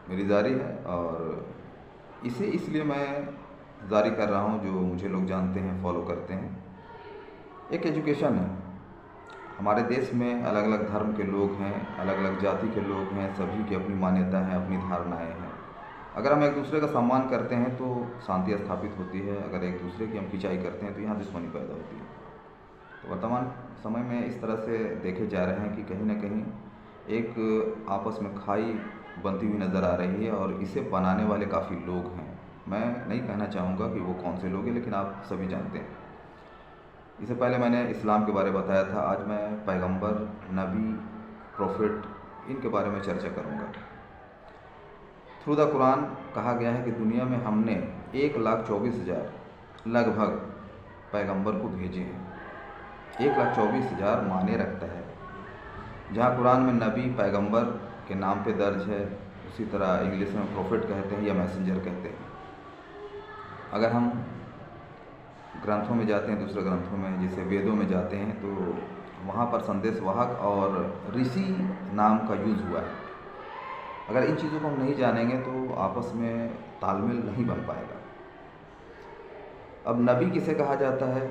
मेरी जारी है और इसे इसलिए मैं जारी कर रहा हूँ, जो मुझे लोग जानते हैं, फॉलो करते हैं। एक एजुकेशन है। हमारे देश में अलग अलग धर्म के लोग हैं, अलग अलग जाति के लोग हैं, सभी की अपनी मान्यता है, अपनी धारणाएं हैं। अगर हम एक दूसरे का सम्मान करते हैं तो शांति स्थापित होती है, अगर एक दूसरे की हम खिंचाई करते हैं तो यहाँ दुश्मनी पैदा होती है। तो वर्तमान समय में इस तरह से देखे जा रहे हैं कि कहीं ना कहीं एक आपस में खाई बनती हुई नज़र आ रही है और इसे बनाने वाले काफ़ी लोग हैं। मैं नहीं कहना चाहूँगा कि वो कौन से लोग हैं, लेकिन आप सभी जानते हैं। इससे पहले मैंने इस्लाम के बारे में बताया था, आज मैं पैगंबर, नबी, प्रोफेट इनके बारे में चर्चा करूँगा। थ्रू द कुरान कहा गया है कि दुनिया में हमने 1,24,000 लगभग पैगंबर को भेजे हैं। 1,24,000 माने रखता है। जहाँ कुरान में नबी पैगंबर के नाम पे दर्ज है, उसी तरह इंग्लिश में प्रोफेट कहते हैं या मैसेंजर कहते हैं। अगर हम ग्रंथों में जाते हैं, दूसरे ग्रंथों में जैसे वेदों में जाते हैं, तो वहाँ पर संदेशवाहक और ऋषि नाम का यूज़ हुआ है। अगर इन चीज़ों को हम नहीं जानेंगे तो आपस में तालमेल नहीं बन पाएगा। अब नबी किसे कहा जाता है?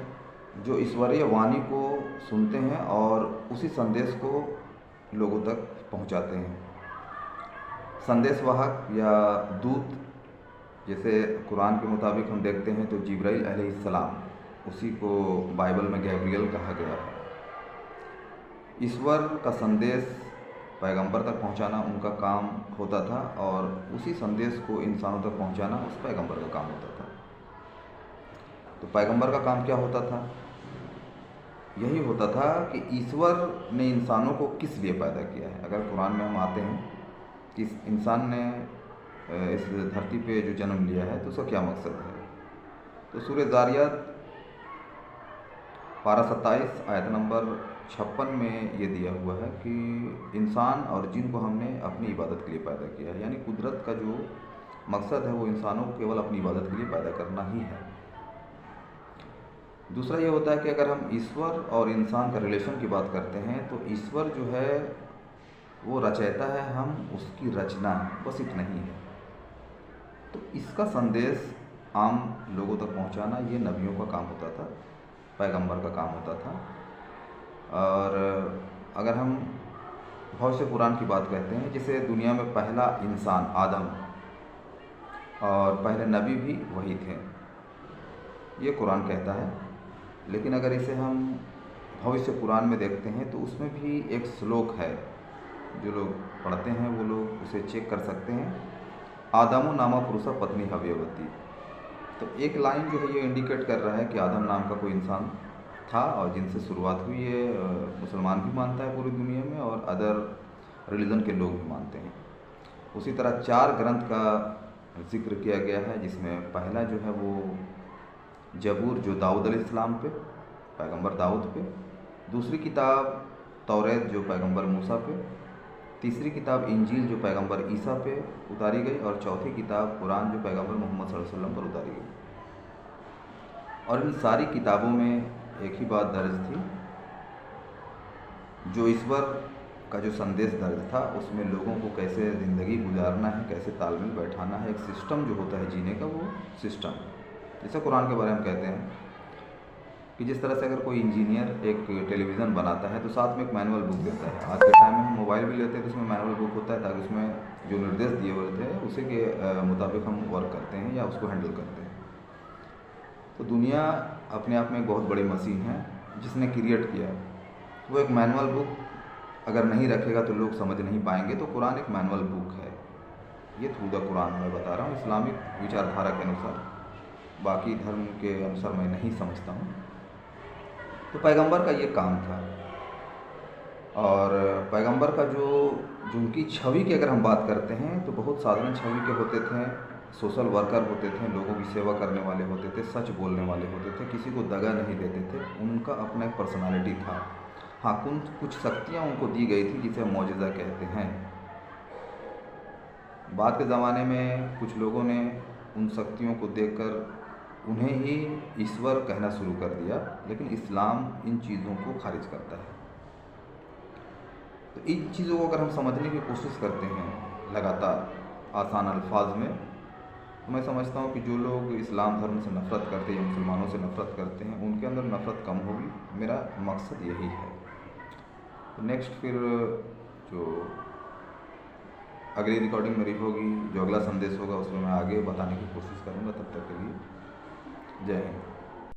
जो ईश्वरीय वाणी को सुनते हैं और उसी संदेश को लोगों तक पहुंचाते हैं। संदेशवाहक या दूत, जैसे कुरान के मुताबिक हम देखते हैं तो जिब्राइल अलैहिस्सलाम, उसी को बाइबल में गैब्रियल कहा गया है। ईश्वर का संदेश पैगंबर तक पहुंचाना उनका काम होता था और उसी संदेश को इंसानों तक पहुंचाना उस पैगंबर का काम होता था। तो पैगंबर का काम क्या होता था? यही होता था कि ईश्वर ने इंसानों को किस लिए पैदा किया है। अगर कुरान में हम आते हैं कि इस इंसान ने इस धरती पे जो जन्म लिया है तो उसका क्या मकसद है, तो सूरह ज़ारियात पारा 27 आयत नंबर 56 में ये दिया हुआ है कि इंसान और जिन को हमने अपनी इबादत के लिए पैदा किया है। यानी कुदरत का जो मकसद है वो इंसानों को केवल अपनी इबादत के लिए पैदा करना ही है। दूसरा ये होता है कि अगर हम ईश्वर और इंसान का रिलेशन की बात करते हैं तो ईश्वर जो है वो रचयिता है, हम उसकी रचना है, बस इतना ही है। तो इसका संदेश आम लोगों तक पहुंचाना ये नबियों का काम होता था, पैगंबर का काम होता था। और अगर हम भविष्य पुराण की बात कहते हैं, जिसे दुनिया में पहला इंसान आदम और पहले नबी भी वही थे, ये कुरान कहता है। लेकिन अगर इसे हम भविष्य पुराण में देखते हैं तो उसमें भी एक श्लोक है, जो लोग पढ़ते हैं वो लोग उसे चेक कर सकते हैं। आदमो नामा पुरुषा पत्नी हव्यवती। तो एक लाइन जो है ये इंडिकेट कर रहा है कि आदम नाम का कोई इंसान था और जिनसे शुरुआत हुई है। मुसलमान भी मानता है पूरी दुनिया में और अदर रिलीजन के लोग भी मानते हैं। उसी तरह 4 ग्रंथ का जिक्र किया गया है, जिसमें पहला जो है वो जबूर, जो दाऊद अलैहिस्सलाम पे, पैगंबर दाऊद पे। दूसरी किताब तौरेत, जो पैगंबर मूसा पे। तीसरी किताब इंजील, जो पैगंबर ईसा पे उतारी गई। और चौथी किताब कुरान, जो पैगंबर मोहम्मद सल्लल्लाहु अलैहि वसल्लम पर उतारी गई। और इन सारी किताबों में एक ही बात दर्ज थी, जो ईश्वर का जो संदेश दर्ज था उसमें लोगों को कैसे ज़िंदगी गुजारना है, कैसे तालमेल बैठाना है, एक सिस्टम जो होता है जीने का, वो सिस्टम। जैसे कुरान के बारे में कहते हैं कि जिस तरह से अगर कोई इंजीनियर एक टेलीविज़न बनाता है तो साथ में एक मैनुअल बुक देता है। आज के टाइम में हम मोबाइल भी लेते हैं तो उसमें मैनुअल बुक होता है, ताकि उसमें जो निर्देश दिए हुए थे उसी के मुताबिक हम वर्क करते हैं या उसको हैंडल करते हैं। तो दुनिया अपने आप में एक बहुत बड़ी मशीन है जिसने क्रिएट किया। वो एक मैनुअल बुक अगर नहीं रखेगा तो लोग समझ नहीं पाएंगे। तो कुरान एक मैनुअल बुक है। ये थ्रू द कुरान मैं बता रहा हूँ, इस्लामिक विचारधारा के अनुसार, बाकी धर्म के अनुसार मैं नहीं समझता हूँ। तो पैगंबर का ये काम था। और पैगंबर का जो उनकी छवि की अगर हम बात करते हैं तो बहुत साधारण छवि के होते थे। सोशल वर्कर होते थे, लोगों की सेवा करने वाले होते थे, सच बोलने वाले होते थे, किसी को दगा नहीं देते थे। उनका अपना एक पर्सनालिटी था। हाँ, कुछ शक्तियाँ उनको दी गई थी जिसे मौजज़ा कहते हैं। बाद के ज़माने में कुछ लोगों ने उन शक्तियों को देखकर उन्हें ही ईश्वर कहना शुरू कर दिया, लेकिन इस्लाम इन चीज़ों को खारिज करता है। तो इन चीज़ों को अगर हम समझने की कोशिश करते हैं लगातार, आसान अल्फाज में। तो मैं समझता हूँ कि जो लोग इस्लाम धर्म से नफ़रत करते हैं या मुसलमानों से नफ़रत करते हैं, उनके अंदर नफ़रत कम होगी। मेरा मकसद यही है। तो नेक्स्ट फिर जो अगली रिकॉर्डिंग मेरी होगी, जो अगला संदेश होगा, उसमें मैं आगे बताने की कोशिश करूँगा। तब तक के लिए जय हिंद।